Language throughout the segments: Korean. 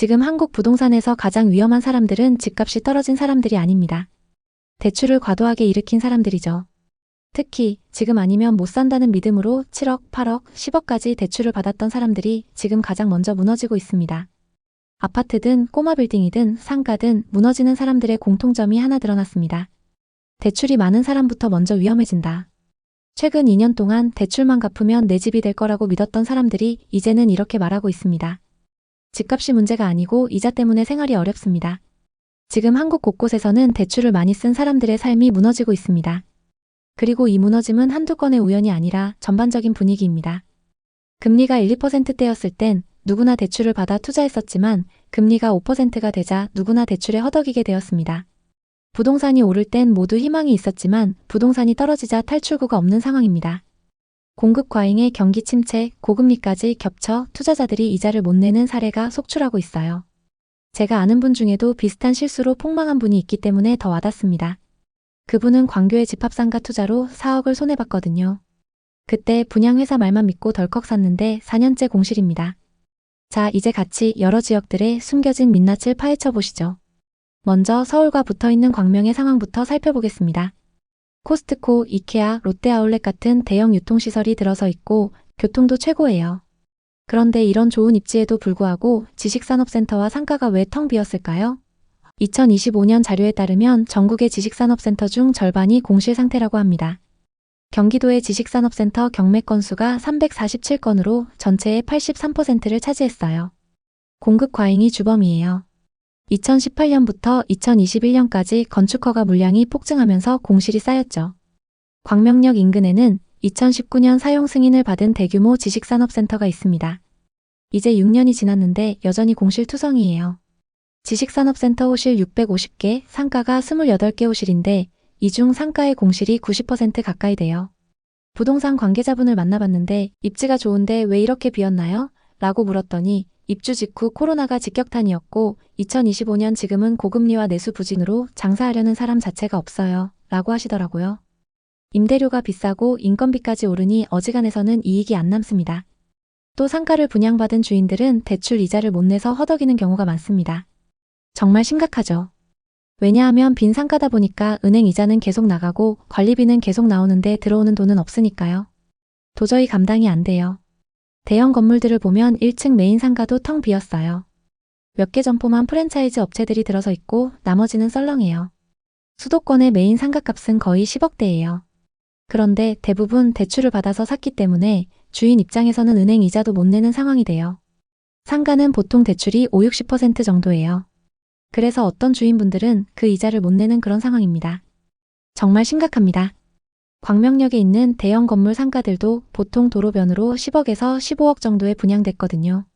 지금 한국 부동산에서 가장 위험한 사람들은 집값이 떨어진 사람들이 아닙니다. 대출을 과도하게 일으킨 사람들이죠. 특히 지금 아니면 못 산다는 믿음으로 7억, 8억, 10억까지 대출을 받았던 사람들이 지금 가장 먼저 무너지고 있습니다. 아파트든 꼬마 빌딩이든 상가든 무너지는 사람들의 공통점이 하나 드러났습니다. 대출이 많은 사람부터 먼저 위험해진다. 최근 2년 동안 대출만 갚으면 내 집이 될 거라고 믿었던 사람들이 이제는 이렇게 말하고 있습니다. 집값이 문제가 아니고 이자 때문에 생활이 어렵습니다. 지금 한국 곳곳에서는 대출을 많이 쓴 사람들의 삶이 무너지고 있습니다. 그리고 이 무너짐은 한두 건의 우연이 아니라 전반적인 분위기입니다. 금리가 1, 2%대였을 땐 누구나 대출을 받아 투자했었지만 금리가 5%가 되자 누구나 대출에 허덕이게 되었습니다. 부동산이 오를 땐 모두 희망이 있었지만 부동산이 떨어지자 탈출구가 없는 상황입니다. 공급 과잉의 경기 침체, 고금리까지 겹쳐 투자자들이 이자를 못 내는 사례가 속출하고 있어요. 제가 아는 분 중에도 비슷한 실수로 폭망한 분이 있기 때문에 더 와닿습니다. 그분은 광교의 집합상가 투자로 4억을 손해봤거든요. 그때 분양회사 말만 믿고 덜컥 샀는데 4년째 공실입니다. 자, 이제 같이 여러 지역들의 숨겨진 민낯을 파헤쳐 보시죠. 먼저 서울과 붙어있는 광명의 상황부터 살펴보겠습니다. 코스트코, 이케아, 롯데아울렛 같은 대형 유통시설이 들어서 있고 교통도 최고예요. 그런데 이런 좋은 입지에도 불구하고 지식산업센터와 상가가 왜 텅 비었을까요? 2025년 자료에 따르면 전국의 지식산업센터 중 절반이 공실 상태라고 합니다. 경기도의 지식산업센터 경매 건수가 347건으로 전체의 83%를 차지했어요. 공급 과잉이 주범이에요. 2018년부터 2021년까지 건축허가 물량이 폭증하면서 공실이 쌓였죠. 광명역 인근에는 2019년 사용 승인을 받은 대규모 지식산업센터가 있습니다. 이제 6년이 지났는데 여전히 공실투성이에요. 지식산업센터 호실 650개, 상가가 28개 호실인데 이 중 상가의 공실이 90% 가까이 돼요. 부동산 관계자분을 만나봤는데 입지가 좋은데 왜 이렇게 비었나요? 라고 물었더니 입주 직후 코로나가 직격탄이었고 2025년 지금은 고금리와 내수 부진으로 장사하려는 사람 자체가 없어요. 라고 하시더라고요. 임대료가 비싸고 인건비까지 오르니 어지간해서는 이익이 안 남습니다. 또 상가를 분양받은 주인들은 대출 이자를 못 내서 허덕이는 경우가 많습니다. 정말 심각하죠. 왜냐하면 빈 상가다 보니까 은행 이자는 계속 나가고 관리비는 계속 나오는데 들어오는 돈은 없으니까요. 도저히 감당이 안 돼요. 대형 건물들을 보면 1층 메인 상가도 텅 비었어요. 몇 개 점포만 프랜차이즈 업체들이 들어서 있고 나머지는 썰렁해요. 수도권의 메인 상가값은 거의 10억대예요. 그런데 대부분 대출을 받아서 샀기 때문에 주인 입장에서는 은행 이자도 못 내는 상황이 돼요. 상가는 보통 대출이 5, 60% 정도예요. 그래서 어떤 주인분들은 그 이자를 못 내는 그런 상황입니다. 정말 심각합니다. 광명역에 있는 대형 건물 상가들도 보통 도로변으로 10억에서 15억 정도에 분양됐거든요.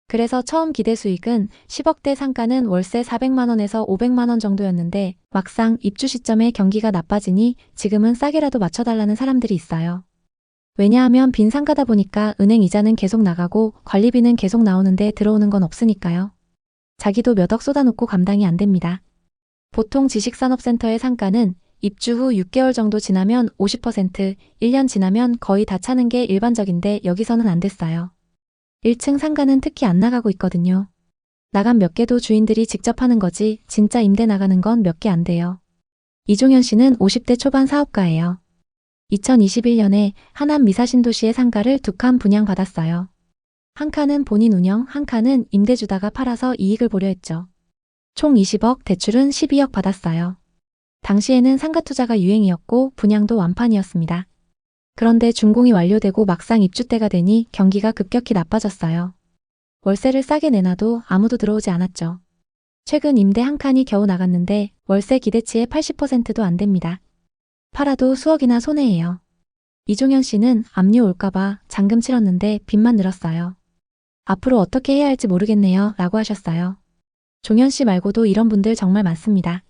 그래서 처음 기대 수익은 10억대 상가는 월세 400만 원에서 500만 원 정도였는데 막상 입주 시점에 경기가 나빠지니 지금은 싸게라도 맞춰달라는 사람들이 있어요. 왜냐하면 빈 상가다 보니까 은행 이자는 계속 나가고 관리비는 계속 나오는데 들어오는 건 없으니까요. 자기도 몇 억 쏟아놓고 감당이 안 됩니다. 보통 지식산업센터의 상가는 입주 후 6개월 정도 지나면 50%, 1년 지나면 거의 다 차는 게 일반적인데 여기서는 안 됐어요. 1층 상가는 특히 안 나가고 있거든요. 나간 몇 개도 주인들이 직접 하는 거지 진짜 임대 나가는 건 몇 개 안 돼요. 이종현 씨는 50대 초반 사업가예요. 2021년에 하남 미사신도시의 상가를 2칸 분양받았어요. 한 칸은 본인 운영, 한 칸은 임대 주다가 팔아서 이익을 보려 했죠. 총 20억, 대출은 12억 받았어요. 당시에는 상가 투자가 유행이었고 분양도 완판이었습니다. 그런데 준공이 완료되고 막상 입주 때가 되니 경기가 급격히 나빠졌어요. 월세를 싸게 내놔도 아무도 들어오지 않았죠. 최근 임대 한 칸이 겨우 나갔는데 월세 기대치의 80%도 안 됩니다. 팔아도 수억이나 손해예요. 이종현 씨는 압류 올까봐 잔금 치렀는데 빚만 늘었어요. 앞으로 어떻게 해야 할지 모르겠네요. 라고 하셨어요. 종현 씨 말고도 이런 분들 정말 많습니다.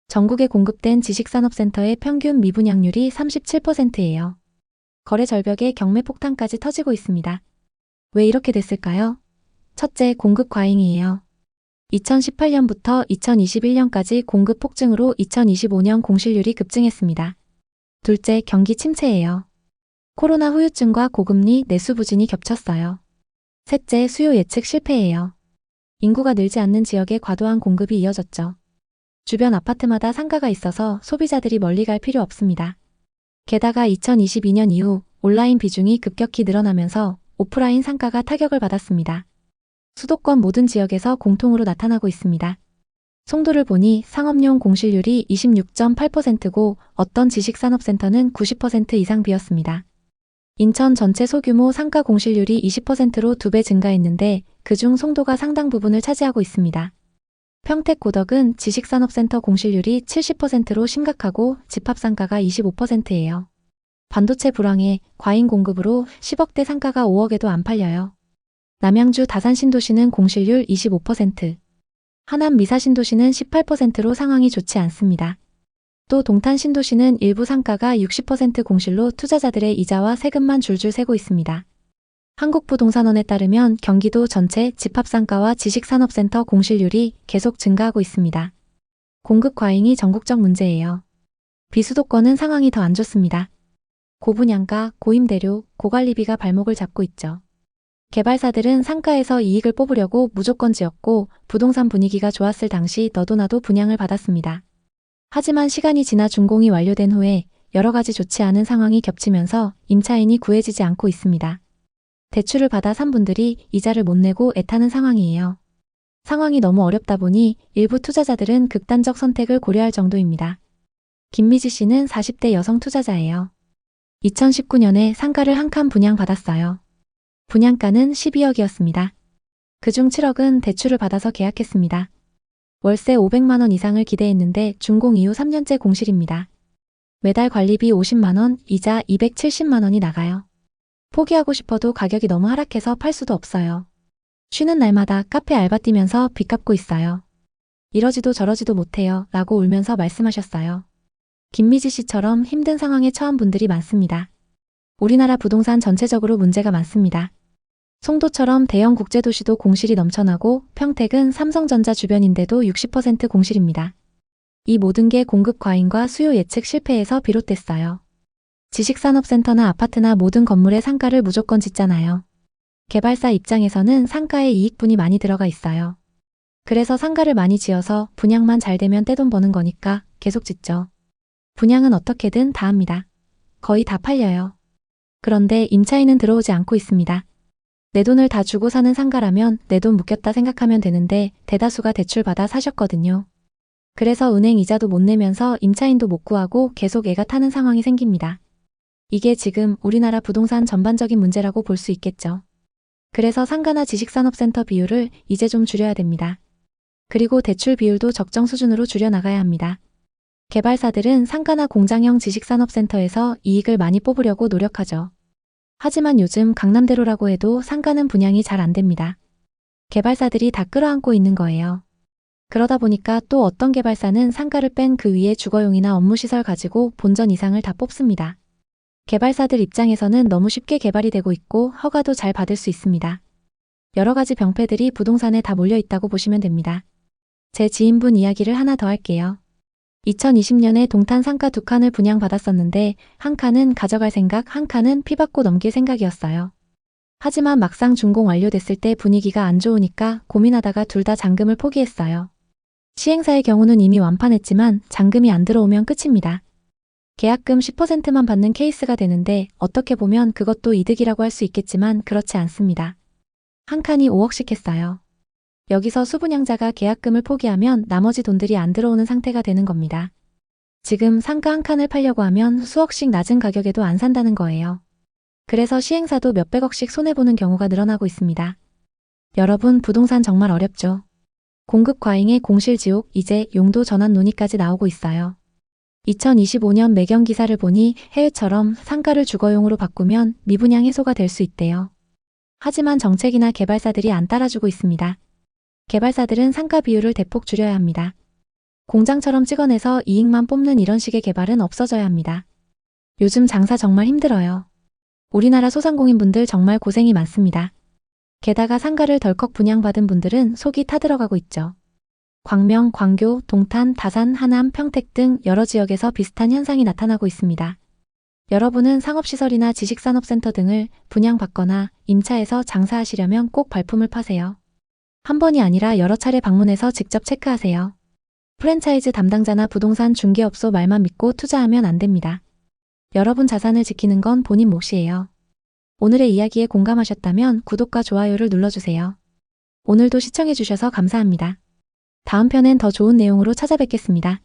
전국에 공급된 지식산업센터의 평균 미분양률이 37%예요. 거래 절벽에 경매 폭탄까지 터지고 있습니다. 왜 이렇게 됐을까요? 첫째, 공급 과잉이에요. 2018년부터 2021년까지 공급 폭증으로 2025년 공실률이 급증했습니다. 둘째, 경기 침체예요. 코로나 후유증과 고금리, 내수 부진이 겹쳤어요. 셋째, 수요 예측 실패예요. 인구가 늘지 않는 지역에 과도한 공급이 이어졌죠. 주변 아파트마다 상가가 있어서 소비자들이 멀리 갈 필요 없습니다. 게다가 2022년 이후 온라인 비중이 급격히 늘어나면서 오프라인 상가가 타격을 받았습니다. 수도권 모든 지역에서 공통으로 나타나고 있습니다. 송도를 보니 상업용 공실률이 26.8%고 어떤 지식산업센터는 90% 이상 비었습니다. 인천 전체 소규모 상가 공실률이 20%로 2배 증가했는데 그중 송도가 상당 부분을 차지하고 있습니다. 평택 고덕은 지식산업센터 공실률이 70%로 심각하고 집합상가가 25%예요. 반도체 불황에 과잉 공급으로 10억대 상가가 5억에도 안 팔려요. 남양주 다산신도시는 공실률 25%, 하남 미사신도시는 18%로 상황이 좋지 않습니다. 또 동탄신도시는 일부 상가가 60% 공실로 투자자들의 이자와 세금만 줄줄 새고 있습니다. 한국부동산원에 따르면 경기도 전체 집합상가와 지식산업센터 공실률이 계속 증가하고 있습니다. 공급 과잉이 전국적 문제예요. 비수도권은 상황이 더 안 좋습니다. 고분양가, 고임대료, 고관리비가 발목을 잡고 있죠. 개발사들은 상가에서 이익을 뽑으려고 무조건 지었고 부동산 분위기가 좋았을 당시 너도 나도 분양을 받았습니다. 하지만 시간이 지나 준공이 완료된 후에 여러 가지 좋지 않은 상황이 겹치면서 임차인이 구해지지 않고 있습니다. 대출을 받아 산 분들이 이자를 못 내고 애타는 상황이에요. 상황이 너무 어렵다 보니 일부 투자자들은 극단적 선택을 고려할 정도입니다. 김미지 씨는 40대 여성 투자자예요. 2019년에 상가를 한 칸 분양받았어요. 분양가는 12억이었습니다. 그중 7억은 대출을 받아서 계약했습니다. 월세 500만 원 이상을 기대했는데 준공 이후 3년째 공실입니다. 매달 관리비 50만 원, 이자 270만 원이 나가요. 포기하고 싶어도 가격이 너무 하락해서 팔 수도 없어요. 쉬는 날마다 카페 알바 뛰면서 빚 갚고 있어요. 이러지도 저러지도 못해요 라고 울면서 말씀하셨어요. 김미지 씨처럼 힘든 상황에 처한 분들이 많습니다. 우리나라 부동산 전체적으로 문제가 많습니다. 송도처럼 대형 국제도시도 공실이 넘쳐나고 평택은 삼성전자 주변인데도 60% 공실입니다. 이 모든 게 공급 과잉과 수요 예측 실패에서 비롯됐어요. 지식산업센터나 아파트나 모든 건물에 상가를 무조건 짓잖아요. 개발사 입장에서는 상가에 이익분이 많이 들어가 있어요. 그래서 상가를 많이 지어서 분양만 잘 되면 떼돈 버는 거니까 계속 짓죠. 분양은 어떻게든 다 합니다. 거의 다 팔려요. 그런데 임차인은 들어오지 않고 있습니다. 내 돈을 다 주고 사는 상가라면 내 돈 묶였다 생각하면 되는데 대다수가 대출받아 사셨거든요. 그래서 은행 이자도 못 내면서 임차인도 못 구하고 계속 애가 타는 상황이 생깁니다. 이게 지금 우리나라 부동산 전반적인 문제라고 볼 수 있겠죠. 그래서 상가나 지식산업센터 비율을 이제 좀 줄여야 됩니다. 그리고 대출 비율도 적정 수준으로 줄여나가야 합니다. 개발사들은 상가나 공장형 지식산업센터에서 이익을 많이 뽑으려고 노력하죠. 하지만 요즘 강남대로라고 해도 상가는 분양이 잘 안 됩니다. 개발사들이 다 끌어안고 있는 거예요. 그러다 보니까 또 어떤 개발사는 상가를 뺀 그 위에 주거용이나 업무시설 가지고 본전 이상을 다 뽑습니다. 개발사들 입장에서는 너무 쉽게 개발이 되고 있고 허가도 잘 받을 수 있습니다. 여러 가지 병폐들이 부동산에 다 몰려 있다고 보시면 됩니다. 제 지인분 이야기를 하나 더 할게요. 2020년에 동탄 상가 2칸을 분양받았었는데 한 칸은 가져갈 생각, 한 칸은 피 받고 넘길 생각이었어요. 하지만 막상 준공 완료됐을 때 분위기가 안 좋으니까 고민하다가 둘 다 잔금을 포기했어요. 시행사의 경우는 이미 완판했지만 잔금이 안 들어오면 끝입니다. 계약금 10%만 받는 케이스가 되는데 어떻게 보면 그것도 이득이라고 할 수 있겠지만 그렇지 않습니다. 한 칸이 5억씩 했어요. 여기서 수분양자가 계약금을 포기하면 나머지 돈들이 안 들어오는 상태가 되는 겁니다. 지금 상가 한 칸을 팔려고 하면 수억씩 낮은 가격에도 안 산다는 거예요. 그래서 시행사도 몇백억씩 손해보는 경우가 늘어나고 있습니다. 여러분, 부동산 정말 어렵죠? 공급 과잉의 공실지옥, 이제 용도 전환 논의까지 나오고 있어요. 2025년 매경 기사를 보니 해외처럼 상가를 주거용으로 바꾸면 미분양 해소가 될 수 있대요. 하지만 정책이나 개발사들이 안 따라주고 있습니다. 개발사들은 상가 비율을 대폭 줄여야 합니다. 공장처럼 찍어내서 이익만 뽑는 이런 식의 개발은 없어져야 합니다. 요즘 장사 정말 힘들어요. 우리나라 소상공인분들 정말 고생이 많습니다. 게다가 상가를 덜컥 분양받은 분들은 속이 타들어가고 있죠. 광명, 광교, 동탄, 다산, 하남, 평택 등 여러 지역에서 비슷한 현상이 나타나고 있습니다. 여러분은 상업시설이나 지식산업센터 등을 분양받거나 임차해서 장사하시려면 꼭 발품을 파세요. 한 번이 아니라 여러 차례 방문해서 직접 체크하세요. 프랜차이즈 담당자나 부동산 중개업소 말만 믿고 투자하면 안 됩니다. 여러분 자산을 지키는 건 본인 몫이에요. 오늘의 이야기에 공감하셨다면 구독과 좋아요를 눌러주세요. 오늘도 시청해주셔서 감사합니다. 다음 편엔 더 좋은 내용으로 찾아뵙겠습니다.